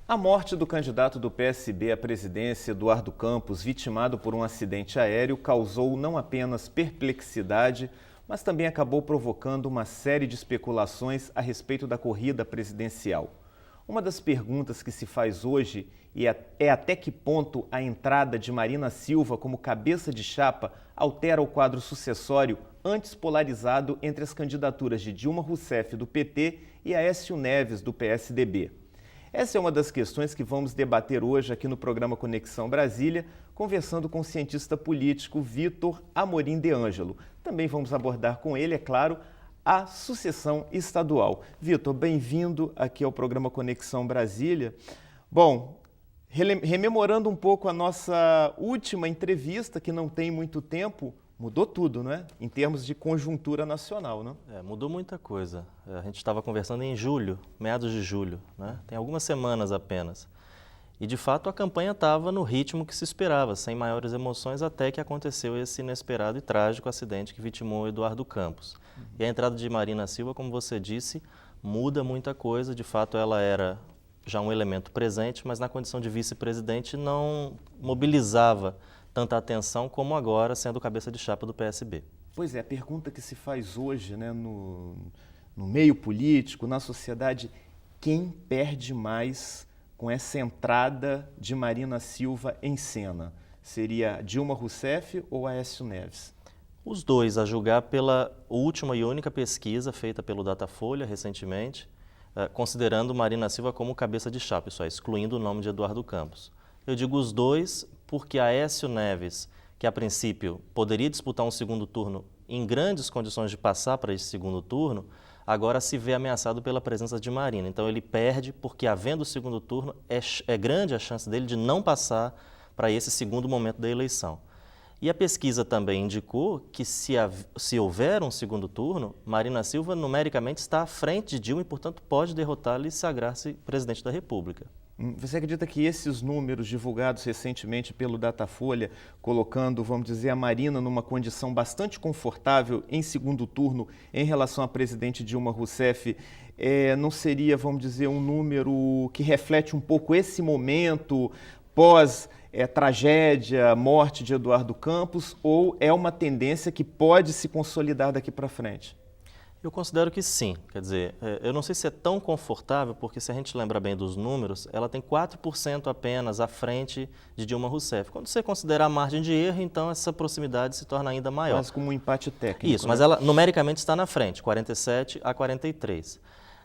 A morte do candidato do PSB à presidência, Eduardo Campos, vitimado por um acidente aéreo, causou não apenas perplexidade, mas também acabou provocando uma série de especulações a respeito da corrida presidencial. Uma das perguntas que se faz hoje é até que ponto a entrada de Marina Silva como cabeça de chapa altera o quadro sucessório antes polarizado entre as candidaturas de Dilma Rousseff, do PT, e Aécio Neves, do PSDB. Essa é uma das questões que vamos debater hoje aqui no programa Conexão Brasília, conversando com o cientista político Vitor Amorim de Ângelo. Também vamos abordar com ele, é claro, a sucessão estadual. Vitor, bem-vindo aqui ao programa Conexão Brasília. Bom, rememorando um pouco a nossa última entrevista, que não tem muito tempo, mudou tudo, não é? Em termos de conjuntura nacional, não? Mudou muita coisa. A gente estava conversando em julho, meados de julho, né? Tem algumas semanas apenas. E, de fato, a campanha estava no ritmo que se esperava, sem maiores emoções, até que aconteceu esse inesperado e trágico acidente que vitimou Eduardo Campos. E a entrada de Marina Silva, como você disse, muda muita coisa. De fato, ela era já um elemento presente, mas na condição de vice-presidente não mobilizava tanta atenção como agora, sendo cabeça de chapa do PSB. Pois é, a pergunta que se faz hoje, né, no meio político, na sociedade, quem perde mais com essa entrada de Marina Silva em cena? Seria Dilma Rousseff ou Aécio Neves? Os dois, a julgar pela última e única pesquisa feita pelo Datafolha recentemente, considerando Marina Silva como cabeça de chapa, isso é, excluindo o nome de Eduardo Campos. Eu digo os dois porque Aécio Neves, que a princípio poderia disputar um segundo turno em grandes condições de passar para esse segundo turno, agora se vê ameaçado pela presença de Marina. Então ele perde porque, havendo o segundo turno, é grande a chance dele de não passar para esse segundo momento da eleição. E a pesquisa também indicou que se houver um segundo turno, Marina Silva numericamente está à frente de Dilma e, portanto, pode derrotá-la e sagrar-se presidente da República. Você acredita que esses números divulgados recentemente pelo Datafolha, colocando, vamos dizer, a Marina numa condição bastante confortável em segundo turno em relação à presidente Dilma Rousseff, não seria, vamos dizer, um número que reflete um pouco esse momento pós tragédia, morte de Eduardo Campos, ou é uma tendência que pode se consolidar daqui para frente? Eu considero que sim. Quer dizer, eu não sei se é tão confortável, porque se a gente lembra bem dos números, ela tem 4% apenas à frente de Dilma Rousseff. Quando você considerar a margem de erro, então essa proximidade se torna ainda maior. Quase como um empate técnico. Isso, mas ela numericamente está na frente, 47-43.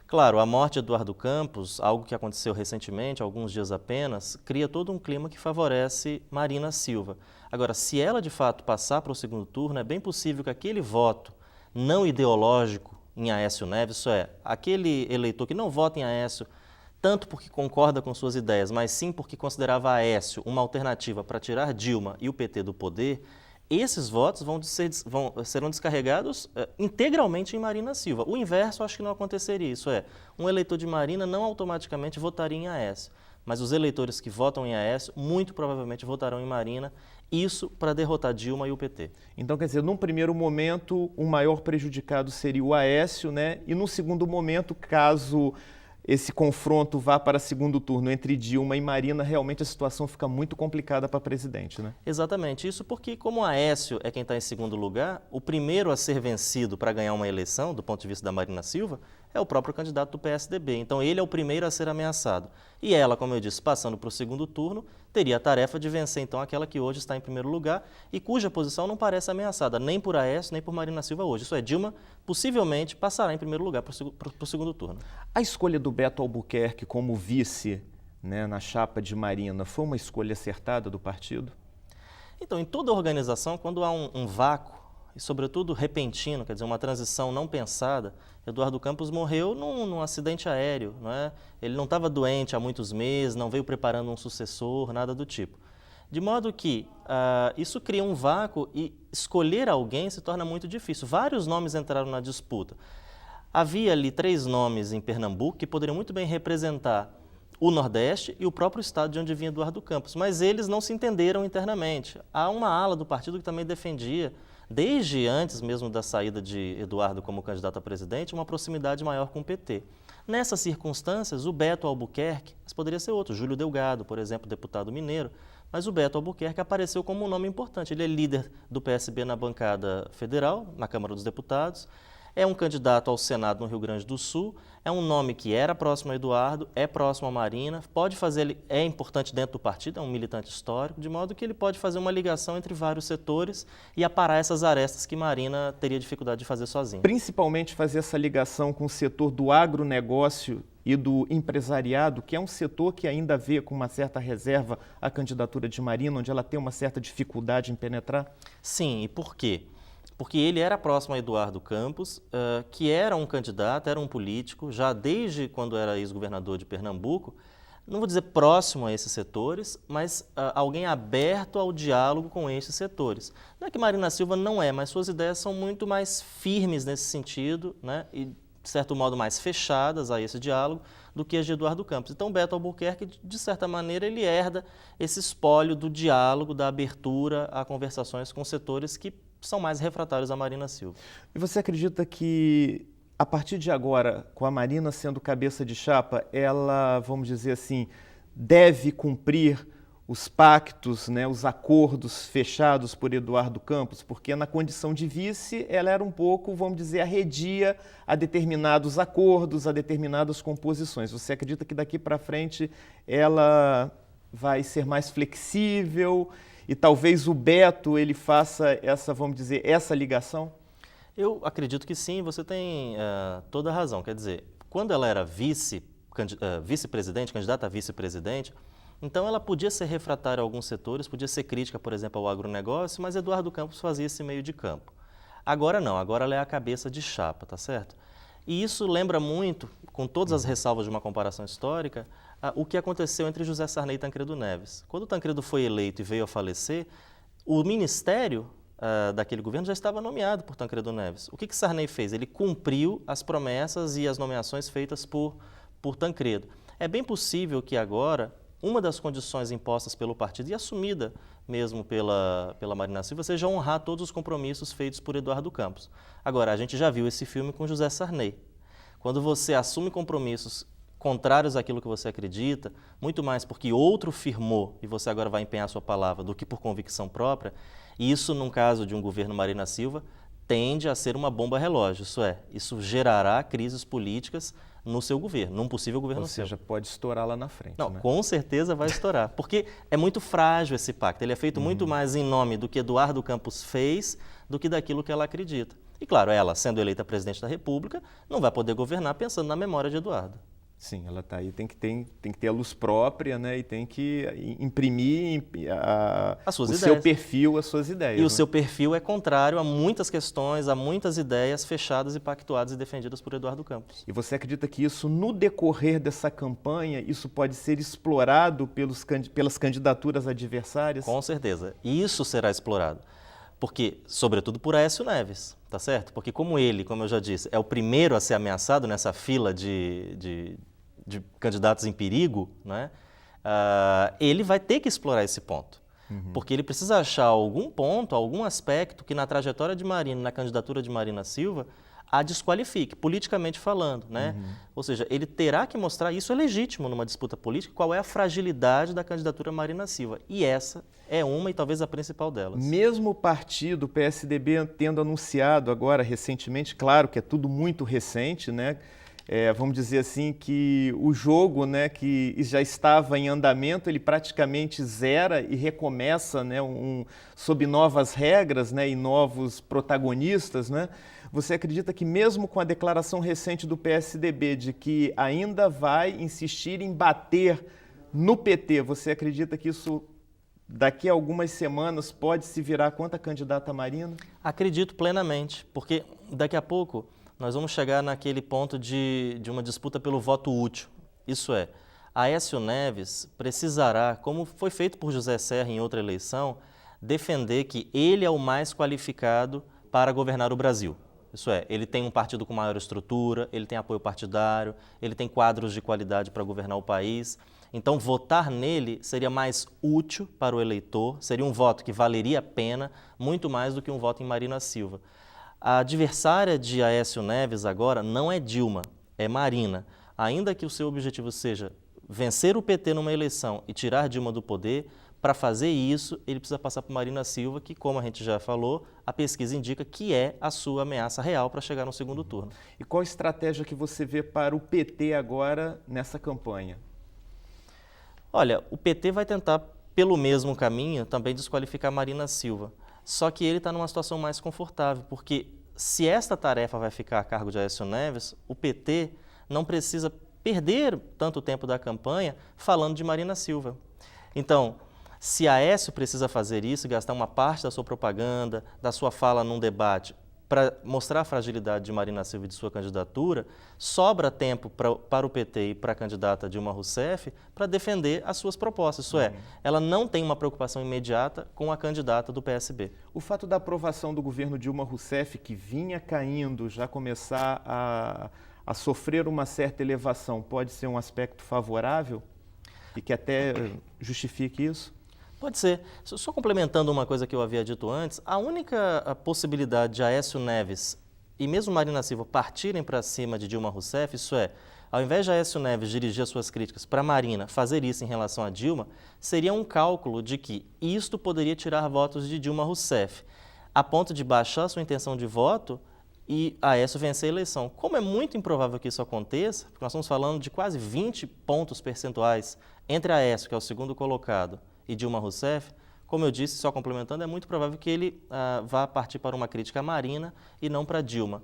Claro, a morte de Eduardo Campos, algo que aconteceu recentemente, alguns dias apenas, cria todo um clima que favorece Marina Silva. Agora, se ela de fato passar para o segundo turno, é bem possível que aquele voto não ideológico em Aécio Neves, isso é, aquele eleitor que não vota em Aécio tanto porque concorda com suas ideias, mas sim porque considerava Aécio uma alternativa para tirar Dilma e o PT do poder, esses votos serão descarregados integralmente em Marina Silva. O inverso acho que não aconteceria, isso é, um eleitor de Marina não automaticamente votaria em Aécio, mas os eleitores que votam em Aécio muito provavelmente votarão em Marina, isso para derrotar Dilma e o PT. Então, quer dizer, num primeiro momento, o maior prejudicado seria o Aécio, né? E no segundo momento, caso esse confronto vá para segundo turno entre Dilma e Marina, realmente a situação fica muito complicada para a presidente, né? Exatamente, isso porque como Aécio é quem está em segundo lugar, o primeiro a ser vencido para ganhar uma eleição, do ponto de vista da Marina Silva, é o próprio candidato do PSDB. Então ele é o primeiro a ser ameaçado. E ela, como eu disse, passando para o segundo turno, teria a tarefa de vencer então aquela que hoje está em primeiro lugar e cuja posição não parece ameaçada, nem por Aécio, nem por Marina Silva hoje. Isso é, Dilma possivelmente passará em primeiro lugar para o segundo turno. A escolha do Beto Albuquerque como vice, né, na chapa de Marina foi uma escolha acertada do partido? Então, em toda organização, quando há um vácuo, e sobretudo repentino, quer dizer, uma transição não pensada, Eduardo Campos morreu num acidente aéreo, não é? Ele não estava doente há muitos meses, não veio preparando um sucessor, nada do tipo. De modo que isso cria um vácuo e escolher alguém se torna muito difícil. Vários nomes entraram na disputa. Havia ali 3 nomes em Pernambuco que poderiam muito bem representar o Nordeste e o próprio estado de onde vinha Eduardo Campos, mas eles não se entenderam internamente. Há uma ala do partido que também defendia, desde antes mesmo da saída de Eduardo como candidato a presidente, uma proximidade maior com o PT. Nessas circunstâncias, o Beto Albuquerque, mas poderia ser outro, Júlio Delgado, por exemplo, deputado mineiro, mas o Beto Albuquerque apareceu como um nome importante. Ele é líder do PSB na bancada federal, na Câmara dos Deputados, é um candidato ao Senado no Rio Grande do Sul, é um nome que era próximo a Eduardo, é próximo a Marina, pode fazer, é importante dentro do partido, é um militante histórico, de modo que ele pode fazer uma ligação entre vários setores e aparar essas arestas que Marina teria dificuldade de fazer sozinha. Principalmente fazer essa ligação com o setor do agronegócio e do empresariado, que é um setor que ainda vê com uma certa reserva a candidatura de Marina, onde ela tem uma certa dificuldade em penetrar? Sim, e por quê? Porque ele era próximo a Eduardo Campos, que era um candidato, era um político, já desde quando era ex-governador de Pernambuco, não vou dizer próximo a esses setores, mas alguém aberto ao diálogo com esses setores. Não é que Marina Silva não é, mas suas ideias são muito mais firmes nesse sentido, né, e, de certo modo, mais fechadas a esse diálogo do que as de Eduardo Campos. Então, Beto Albuquerque, de certa maneira, ele herda esse espólio do diálogo, da abertura a conversações com setores que são mais refratários a Marina Silva. E você acredita que, a partir de agora, com a Marina sendo cabeça de chapa, ela, vamos dizer assim, deve cumprir os pactos, né, os acordos fechados por Eduardo Campos? Porque na condição de vice, ela era um pouco, vamos dizer, arredia a determinados acordos, a determinadas composições. Você acredita que daqui para frente ela vai ser mais flexível e talvez o Beto ele faça essa, vamos dizer, essa ligação? Eu acredito que sim, você tem toda a razão. Quer dizer, quando ela era vice-presidente, candidata a vice-presidente, então ela podia ser refratária a alguns setores, podia ser crítica, por exemplo, ao agronegócio, mas Eduardo Campos fazia esse meio de campo. Agora não, agora ela é a cabeça de chapa, tá certo? E isso lembra muito, com todas as ressalvas de uma comparação histórica, o que aconteceu entre José Sarney e Tancredo Neves. Quando Tancredo foi eleito e veio a falecer, o ministério daquele governo já estava nomeado por Tancredo Neves. O que Sarney fez? Ele cumpriu as promessas e as nomeações feitas por Tancredo. É bem possível que agora uma das condições impostas pelo partido e assumida mesmo pela Marina Silva seja honrar todos os compromissos feitos por Eduardo Campos. Agora, a gente já viu esse filme com José Sarney. Quando você assume compromissos contrários àquilo que você acredita, muito mais porque outro firmou e você agora vai empenhar sua palavra do que por convicção própria, e isso, num caso de um governo Marina Silva, tende a ser uma bomba relógio, isso gerará crises políticas no seu governo, num possível governo seu. Ou seja, pode estourar lá na frente. Não, né? Com certeza vai estourar, porque é muito frágil esse pacto, ele é feito muito mais em nome do que Eduardo Campos fez do que daquilo que ela acredita. E claro, ela, sendo eleita presidente da República, não vai poder governar pensando na memória de Eduardo. Sim, ela está aí, tem que ter a luz própria, né, e tem que imprimir As suas o ideias. seu perfil, as suas ideias. E né? o seu perfil é contrário a muitas questões, a muitas ideias fechadas e pactuadas e defendidas por Eduardo Campos. E você acredita que isso, no decorrer dessa campanha, isso pode ser explorado pelas candidaturas adversárias? Com certeza. E isso será explorado. Porque, sobretudo por Aécio Neves, tá certo? Porque como ele, como eu já disse, é o primeiro a ser ameaçado nessa fila de candidatos em perigo, né? Ele vai ter que explorar esse ponto. Porque ele precisa achar algum ponto, algum aspecto que na trajetória de Marina, na candidatura de Marina Silva, a desqualifique, politicamente falando, né? Ou seja, ele terá que mostrar, isso é legítimo numa disputa política, qual é a fragilidade da candidatura Marina Silva. E essa é uma e talvez a principal delas. Mesmo o partido, o PSDB, tendo anunciado agora recentemente, claro que é tudo muito recente, né? Vamos dizer assim que o jogo, né, que já estava em andamento, ele praticamente zera e recomeça, né, sob novas regras, né, e novos protagonistas, né? Você acredita que mesmo com a declaração recente do PSDB de que ainda vai insistir em bater no PT, você acredita que isso daqui a algumas semanas pode se virar contra a candidata Marina? Acredito plenamente, porque daqui a pouco nós vamos chegar naquele ponto de uma disputa pelo voto útil. Isso é, Aécio Neves precisará, como foi feito por José Serra em outra eleição, defender que ele é o mais qualificado para governar o Brasil. Isso é, ele tem um partido com maior estrutura, ele tem apoio partidário, ele tem quadros de qualidade para governar o país. Então, votar nele seria mais útil para o eleitor, seria um voto que valeria a pena, muito mais do que um voto em Marina Silva. A adversária de Aécio Neves agora não é Dilma, é Marina. ainda que o seu objetivo seja vencer o PT numa eleição e tirar Dilma do poder, para fazer isso, ele precisa passar por Marina Silva, que, como a gente já falou, a pesquisa indica que é a sua ameaça real para chegar no segundo turno. E qual a estratégia que você vê para o PT agora nessa campanha? Olha, o PT vai tentar, pelo mesmo caminho, também desqualificar Marina Silva. Só que ele está numa situação mais confortável, porque se esta tarefa vai ficar a cargo de Aécio Neves, o PT não precisa perder tanto tempo da campanha falando de Marina Silva. Então, se Aécio precisa fazer isso, gastar uma parte da sua propaganda, da sua fala num debate, para mostrar a fragilidade de Marina Silva e de sua candidatura, sobra tempo para o PT e para a candidata Dilma Rousseff para defender as suas propostas. Isso é, ela não tem uma preocupação imediata com a candidata do PSB. O fato da aprovação do governo Dilma Rousseff, que vinha caindo, já começar a sofrer uma certa elevação, pode ser um aspecto favorável e que até justifique isso? Pode ser. Só complementando uma coisa que eu havia dito antes, a única possibilidade de Aécio Neves e mesmo Marina Silva partirem para cima de Dilma Rousseff, isso é, ao invés de Aécio Neves dirigir as suas críticas para Marina, fazer isso em relação a Dilma, seria um cálculo de que isto poderia tirar votos de Dilma Rousseff, a ponto de baixar sua intenção de voto e Aécio vencer a eleição. Como é muito improvável que isso aconteça, porque nós estamos falando de quase 20 pontos percentuais entre Aécio, que é o segundo colocado, e Dilma Rousseff, como eu disse, só complementando, é muito provável que ele vá partir para uma crítica a Marina e não para Dilma.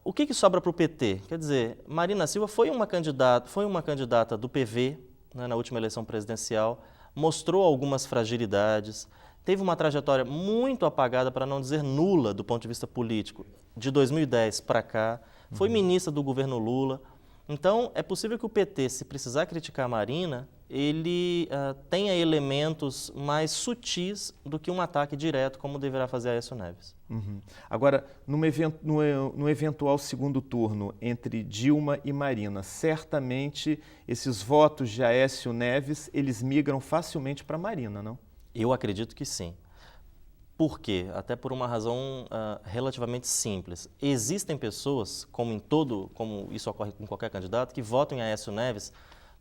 O que sobra para o PT? Quer dizer, Marina Silva foi uma candidata do PV, né, na última eleição presidencial, mostrou algumas fragilidades, teve uma trajetória muito apagada, para não dizer nula, do ponto de vista político, de 2010 para cá, foi ministra do governo Lula. Então, é possível que o PT, se precisar criticar a Marina, ele tenha elementos mais sutis do que um ataque direto, como deverá fazer Aécio Neves. Agora, no eventual segundo turno entre Dilma e Marina, certamente esses votos de Aécio Neves, eles migram facilmente para Marina, não? Eu acredito que sim. Por quê? Até por uma razão relativamente simples. Existem pessoas, como isso ocorre com qualquer candidato, que votam em Aécio Neves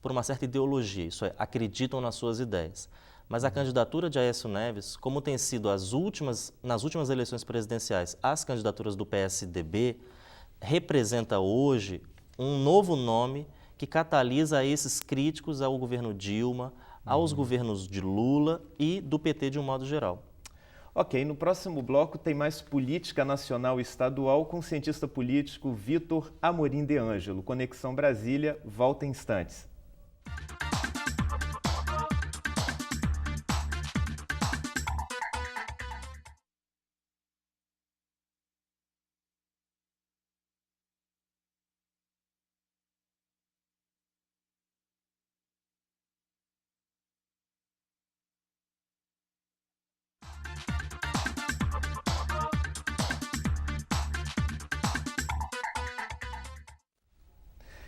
por uma certa ideologia, isso é, acreditam nas suas ideias. Mas a candidatura de Aécio Neves, como tem sido nas últimas eleições presidenciais, as candidaturas do PSDB, representa hoje um novo nome que catalisa esses críticos ao governo Dilma, aos governos de Lula e do PT de um modo geral. Ok, no próximo bloco tem mais política nacional e estadual com o cientista político Vitor Amorim de Ângelo. Conexão Brasília, volta em instantes.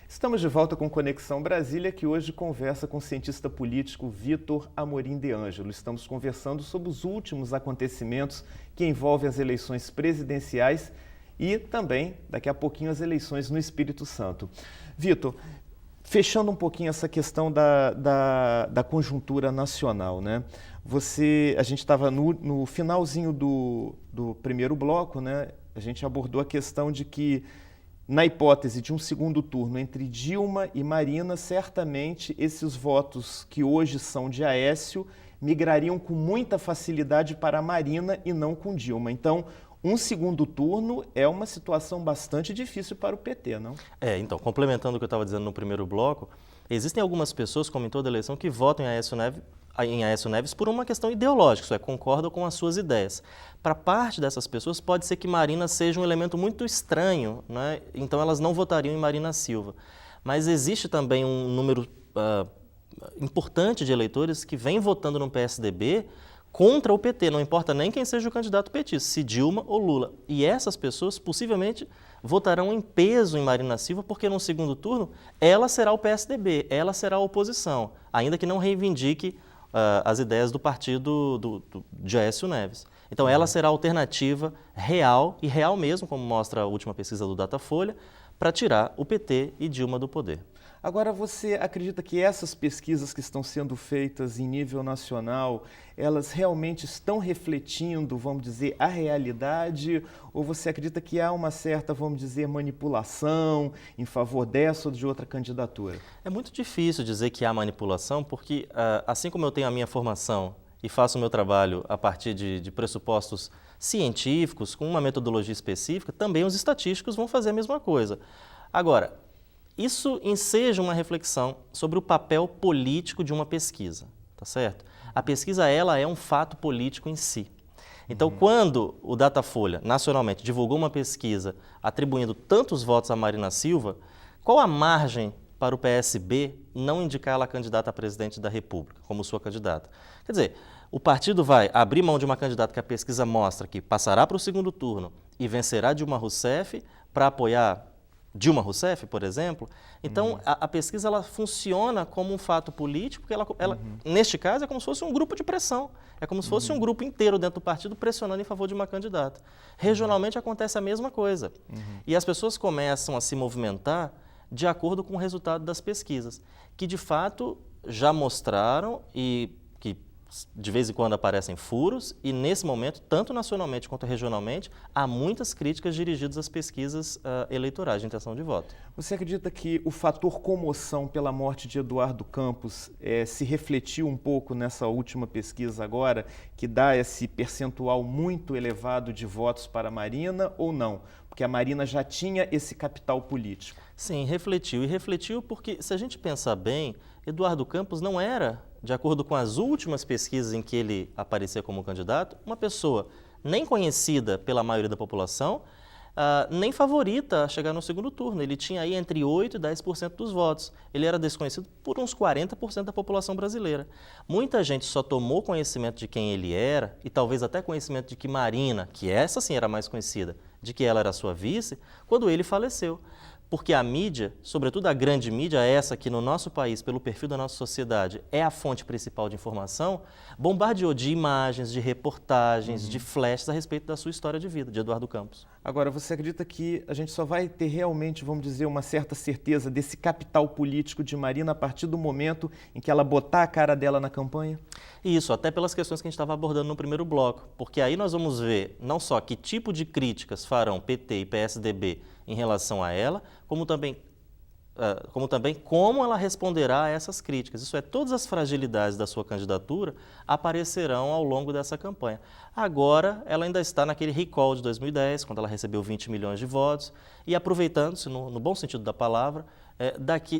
Estamos de volta com Conexão Brasília, que hoje conversa com o cientista político Vitor Amorim de Ângelo. Estamos conversando sobre os últimos acontecimentos que envolvem as eleições presidenciais e também, daqui a pouquinho, as eleições no Espírito Santo. Vitor, fechando um pouquinho essa questão da conjuntura nacional, né? A gente estava no finalzinho do primeiro bloco, né? A gente abordou a questão de que, na hipótese de um segundo turno entre Dilma e Marina, certamente esses votos que hoje são de Aécio migrariam com muita facilidade para a Marina e não com Dilma. Então, um segundo turno é uma situação bastante difícil para o PT, não? Então, complementando o que eu estava dizendo no primeiro bloco, existem algumas pessoas, como em toda eleição, que votam em Aécio Neves por uma questão ideológica, isso é, concordam com as suas ideias. Para parte dessas pessoas, pode ser que Marina seja um elemento muito estranho, né? Então elas não votariam em Marina Silva. Mas existe também um número importante de eleitores que vem votando no PSDB contra o PT, não importa nem quem seja o candidato petista, se Dilma ou Lula. E essas pessoas possivelmente votarão em peso em Marina Silva, porque no segundo turno ela será o PSDB, ela será a oposição, ainda que não reivindique as ideias do partido de Aécio Neves. Então ela será a alternativa real, e real mesmo, como mostra a última pesquisa do Datafolha, para tirar o PT e Dilma do poder. Agora, você acredita que essas pesquisas que estão sendo feitas em nível nacional, elas realmente estão refletindo, vamos dizer, a realidade? Ou você acredita que há uma certa, vamos dizer, manipulação em favor dessa ou de outra candidatura? É muito difícil dizer que há manipulação, porque assim como eu tenho a minha formação e faço o meu trabalho a partir de pressupostos científicos, com uma metodologia específica, também os estatísticos vão fazer a mesma coisa. Agora, isso enseja uma reflexão sobre o papel político de uma pesquisa, tá certo? A pesquisa, ela é um fato político em si. Então, quando o Datafolha, nacionalmente, divulgou uma pesquisa atribuindo tantos votos a Marina Silva, qual a margem para o PSB não indicar ela candidata a presidente da República, como sua candidata? Quer dizer, o partido vai abrir mão de uma candidata que a pesquisa mostra que passará para o segundo turno e vencerá Dilma Rousseff para apoiar Dilma Rousseff, por exemplo. Então, a pesquisa, ela funciona como um fato político, porque ela neste caso, é como se fosse um grupo de pressão. É como se fosse um grupo inteiro dentro do partido pressionando em favor de uma candidata. Regionalmente acontece a mesma coisa. E as pessoas começam a se movimentar de acordo com o resultado das pesquisas, que de fato já mostraram e que de vez em quando aparecem furos, e nesse momento, tanto nacionalmente quanto regionalmente, há muitas críticas dirigidas às pesquisas eleitorais de intenção de voto. Você acredita que o fator comoção pela morte de Eduardo Campos se refletiu um pouco nessa última pesquisa agora, que dá esse percentual muito elevado de votos para a Marina, ou não? Porque a Marina já tinha esse capital político. Sim, refletiu. E refletiu porque, se a gente pensar bem, Eduardo Campos não era, de acordo com as últimas pesquisas em que ele aparecia como candidato, uma pessoa nem conhecida pela maioria da população, nem favorita a chegar no segundo turno. Ele tinha aí entre 8% e 10% dos votos. Ele era desconhecido por uns 40% da população brasileira. Muita gente só tomou conhecimento de quem ele era, e talvez até conhecimento de que Marina, que essa sim era mais conhecida, de que ela era sua vice, quando ele faleceu. Porque a mídia, sobretudo a grande mídia, essa que no nosso país, pelo perfil da nossa sociedade, é a fonte principal de informação, bombardeou de imagens, de reportagens, de flashes a respeito da sua história de vida, de Eduardo Campos. Agora, você acredita que a gente só vai ter realmente, vamos dizer, uma certa certeza desse capital político de Marina a partir do momento em que ela botar a cara dela na campanha? Isso, até pelas questões que a gente estava abordando no primeiro bloco, porque aí nós vamos ver não só que tipo de críticas farão PT e PSDB em relação a ela, como também como ela responderá a essas críticas. Isso é, todas as fragilidades da sua candidatura aparecerão ao longo dessa campanha. Agora, ela ainda está naquele recall de 2010, quando ela recebeu 20 milhões de votos, e aproveitando-se, no bom sentido da palavra,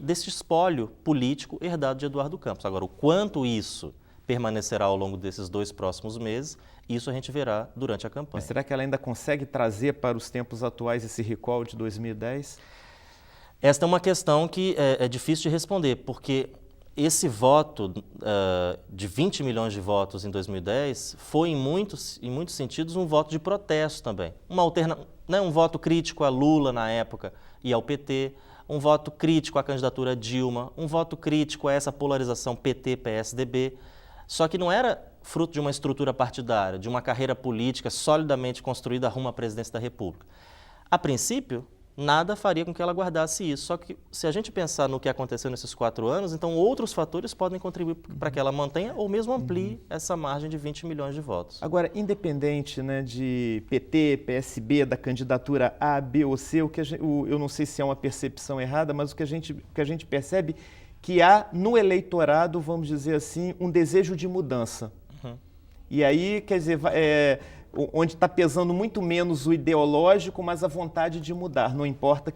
desse espólio político herdado de Eduardo Campos. Agora, o quanto isso permanecerá ao longo desses 2 próximos meses, isso a gente verá durante a campanha. Mas será que ela ainda consegue trazer para os tempos atuais esse recall de 2010? Esta é uma questão que é difícil de responder, porque esse voto de 20 milhões de votos em 2010 foi, em muitos sentidos, um voto de protesto também. Um voto crítico a Lula na época e ao PT, um voto crítico à candidatura Dilma, um voto crítico a essa polarização PT-PSDB. Só que não era fruto de uma estrutura partidária, de uma carreira política solidamente construída rumo à presidência da República. A princípio, nada faria com que ela guardasse isso. Só que, se a gente pensar no que aconteceu nesses 4 anos, então outros fatores podem contribuir para que ela mantenha ou mesmo amplie essa margem de 20 milhões de votos. Agora, independente, né, de PT, PSB, da candidatura A, B ou C, eu não sei se é uma percepção errada, mas o que a gente percebe que há no eleitorado, vamos dizer assim, um desejo de mudança. E aí, quer dizer, onde está pesando muito menos o ideológico, mas a vontade de mudar, não importa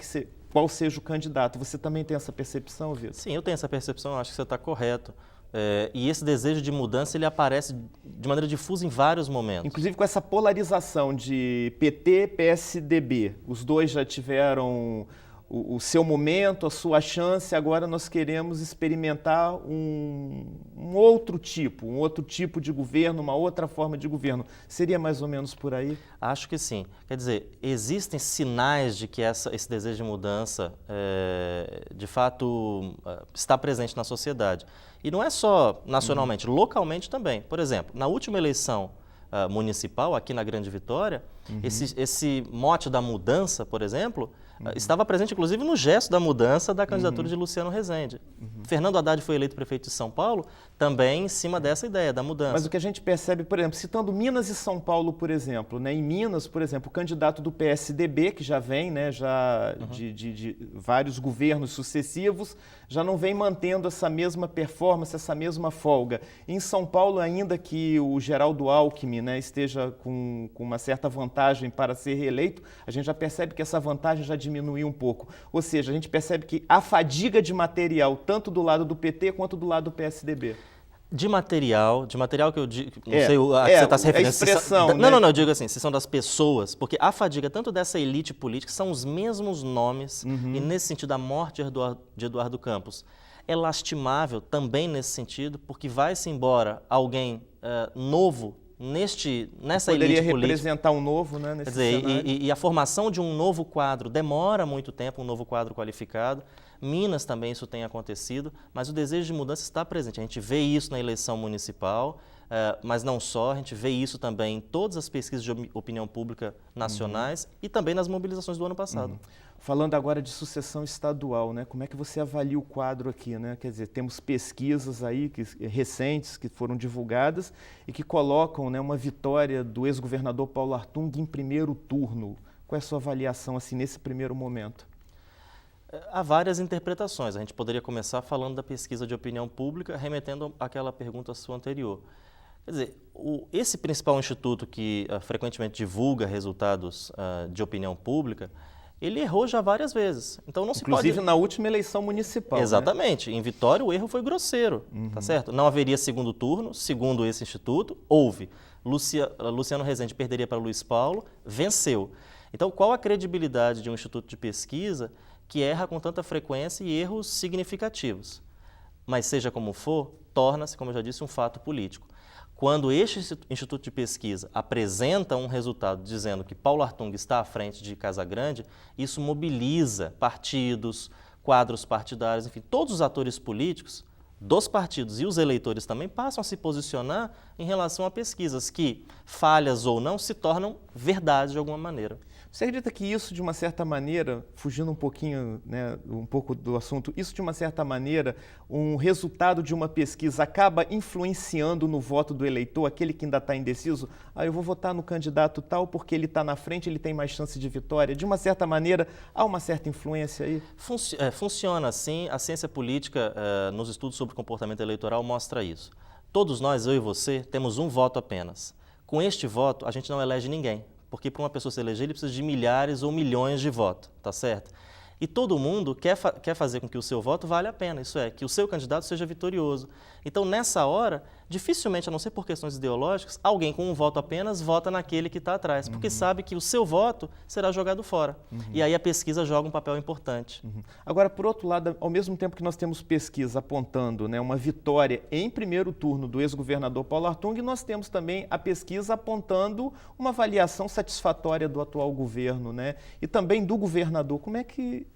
qual seja o candidato. Você também tem essa percepção, Vitor? Sim, eu tenho essa percepção, acho que você está correto. E esse desejo de mudança, ele aparece de maneira difusa em vários momentos. Inclusive com essa polarização de PT, PSDB. Os dois já tiveram o seu momento, a sua chance, agora nós queremos experimentar um outro tipo de governo, uma outra forma de governo. Seria mais ou menos por aí? Acho que sim. Quer dizer, existem sinais de que esse desejo de mudança, de fato, está presente na sociedade. E não é só nacionalmente, localmente também. Por exemplo, na última eleição municipal, aqui na Grande Vitória, Esse mote da mudança, por exemplo, estava presente inclusive no gesto da mudança da candidatura de Luciano Rezende. Fernando Haddad foi eleito prefeito de São Paulo também em cima dessa ideia da mudança. Mas o que a gente percebe, por exemplo, citando Minas e São Paulo, por exemplo, né? Em Minas, por exemplo, o candidato do PSDB, que já vem, né, de vários governos sucessivos, já não vem mantendo essa mesma performance, essa mesma folga. Em São Paulo, ainda que o Geraldo Alckmin, né, esteja com uma certa vantagem para ser reeleito, a gente já percebe que essa vantagem já diminuiu um pouco. Ou seja, a gente percebe que a fadiga de material, tanto do lado do PT quanto do lado do PSDB. De material que eu digo, não sei a que você está se referindo. É expressão, né? Não, eu digo assim, se são das pessoas, porque a fadiga tanto dessa elite política, são os mesmos nomes, e nesse sentido a morte de Eduardo Campos é lastimável também nesse sentido, porque vai-se embora alguém novo nessa elite política. Poderia representar um novo, né, nesse cenário. Quer dizer, e a formação de um novo quadro demora muito tempo, um novo quadro qualificado. Minas também isso tem acontecido, mas o desejo de mudança está presente. A gente vê isso na eleição municipal, mas não só, a gente vê isso também em todas as pesquisas de opinião pública nacionais e também nas mobilizações do ano passado. Falando agora de sucessão estadual, né? Como é que você avalia o quadro aqui, né? Quer dizer, temos pesquisas aí recentes que foram divulgadas e que colocam, né, uma vitória do ex-governador Paulo Artung em primeiro turno. Qual é a sua avaliação assim nesse primeiro momento? Há várias interpretações. A gente poderia começar falando da pesquisa de opinião pública, remetendo àquela pergunta sua anterior. Quer dizer, esse principal instituto que frequentemente divulga resultados de opinião pública, ele errou já várias vezes. Então não se pode... Inclusive na última eleição municipal. Exatamente. Né? Em Vitória o erro foi grosseiro, tá certo? Não haveria segundo turno, segundo esse instituto, houve. Luciano Rezende perderia para Luiz Paulo, venceu. Então qual a credibilidade de um instituto de pesquisa que erra com tanta frequência e erros significativos? Mas seja como for, torna-se, como eu já disse, um fato político. Quando este instituto de pesquisa apresenta um resultado dizendo que Paulo Artung está à frente de Casagrande, isso mobiliza partidos, quadros partidários, enfim, todos os atores políticos dos partidos e os eleitores também passam a se posicionar em relação a pesquisas que, falhas ou não, se tornam verdade de alguma maneira. Você acredita que isso, de uma certa maneira, fugindo um pouquinho, né, um pouco do assunto, isso, de uma certa maneira, um resultado de uma pesquisa acaba influenciando no voto do eleitor, aquele que ainda está indeciso? Eu vou votar no candidato tal porque ele está na frente, ele tem mais chance de vitória. De uma certa maneira, há uma certa influência aí? Funciona assim. A ciência política, nos estudos sobre comportamento eleitoral, mostra isso. Todos nós, eu e você, temos um voto apenas. Com este voto, a gente não elege ninguém. Porque para uma pessoa se eleger, ele precisa de milhares ou milhões de votos, tá certo? E todo mundo quer fazer com que o seu voto valha a pena, isso é, que o seu candidato seja vitorioso. Então, nessa hora, dificilmente, a não ser por questões ideológicas, alguém com um voto apenas vota naquele que está atrás, porque sabe que o seu voto será jogado fora. E aí a pesquisa joga um papel importante. Agora, por outro lado, ao mesmo tempo que nós temos pesquisa apontando, né, uma vitória em primeiro turno do ex-governador Paulo Artung, nós temos também a pesquisa apontando uma avaliação satisfatória do atual governo, né, e também do governador. Como é que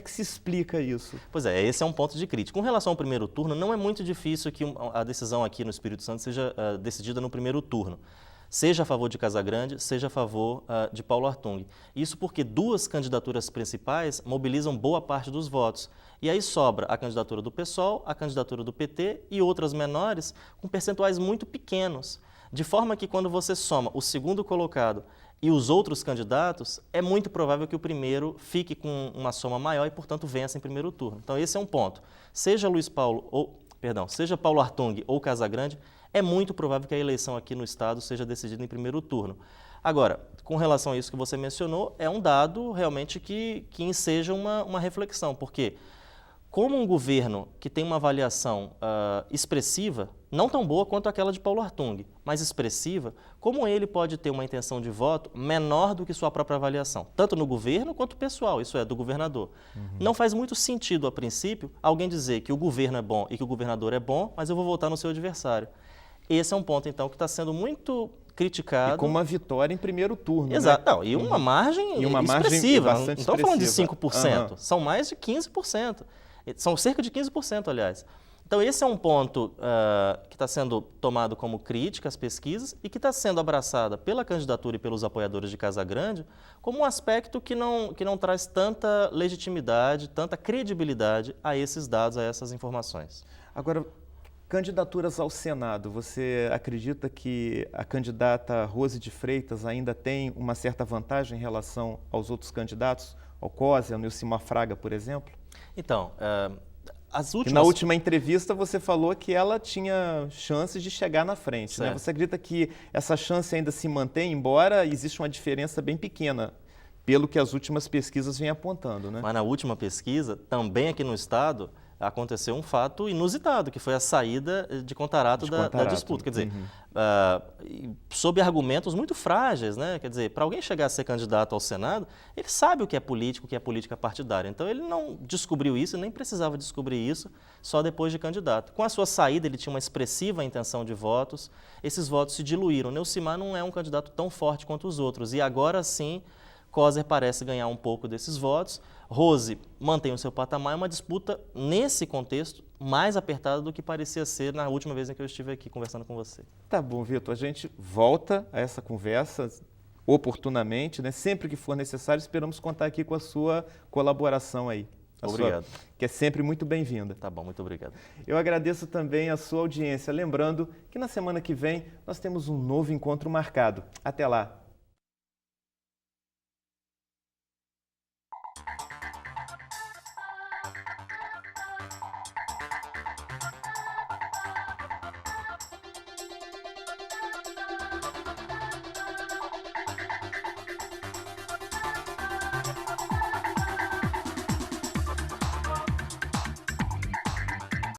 se explica isso? Pois é, esse é um ponto de crítica. Com relação ao primeiro turno, não é muito difícil que a decisão aqui no Espírito Santo seja decidida no primeiro turno. Seja a favor de Casagrande, seja a favor de Paulo Artung. Isso porque duas candidaturas principais mobilizam boa parte dos votos. E aí sobra a candidatura do PSOL, a candidatura do PT e outras menores com percentuais muito pequenos. De forma que quando você soma o segundo colocado e os outros candidatos, é muito provável que o primeiro fique com uma soma maior e, portanto, vença em primeiro turno. Então, esse é um ponto. Seja Paulo Artung ou Casagrande, é muito provável que a eleição aqui no Estado seja decidida em primeiro turno. Agora, com relação a isso que você mencionou, é um dado realmente que enseja uma reflexão, porque como um governo que tem uma avaliação expressiva, não tão boa quanto aquela de Paulo Artung, mas expressiva, como ele pode ter uma intenção de voto menor do que sua própria avaliação, tanto no governo quanto pessoal, isso é, do governador. Não faz muito sentido, a princípio, alguém dizer que o governo é bom e que o governador é bom, mas eu vou votar no seu adversário. Esse é um ponto, então, que está sendo muito criticado. E com uma vitória em primeiro turno. Exato. Né? Não, e uma margem expressiva. Não estamos falando de 5%, são mais de 15%. São cerca de 15%, aliás. Então, esse é um ponto que está sendo tomado como crítica às pesquisas e que está sendo abraçada pela candidatura e pelos apoiadores de Casagrande como um aspecto que não traz tanta legitimidade, tanta credibilidade a esses dados, a essas informações. Agora, candidaturas ao Senado, você acredita que a candidata Rose de Freitas ainda tem uma certa vantagem em relação aos outros candidatos, ao COSE, ao Nilcimar Fraga, por exemplo? Então, E na última entrevista você falou que ela tinha chances de chegar na frente, né? Você acredita que essa chance ainda se mantém, embora exista uma diferença bem pequena, pelo que as últimas pesquisas vêm apontando, né? Mas na última pesquisa, também aqui no estado, aconteceu um fato inusitado, que foi a saída de Contarato da disputa. Quer dizer, sob argumentos muito frágeis, né? Quer dizer, para alguém chegar a ser candidato ao Senado, ele sabe o que é política partidária. Então, ele não descobriu isso, nem precisava descobrir isso só depois de candidato. Com a sua saída, ele tinha uma expressiva intenção de votos, esses votos se diluíram. Nilcimar não é um candidato tão forte quanto os outros, e agora sim, Coser parece ganhar um pouco desses votos. Rose mantém o seu patamar, é uma disputa, nesse contexto, mais apertada do que parecia ser na última vez em que eu estive aqui conversando com você. Tá bom, Vitor, a gente volta a essa conversa oportunamente, né? Sempre que for necessário, esperamos contar aqui com a sua colaboração aí. Obrigado. Que é sempre muito bem-vinda. Tá bom, muito obrigado. Eu agradeço também a sua audiência, lembrando que na semana que vem nós temos um novo encontro marcado. Até lá!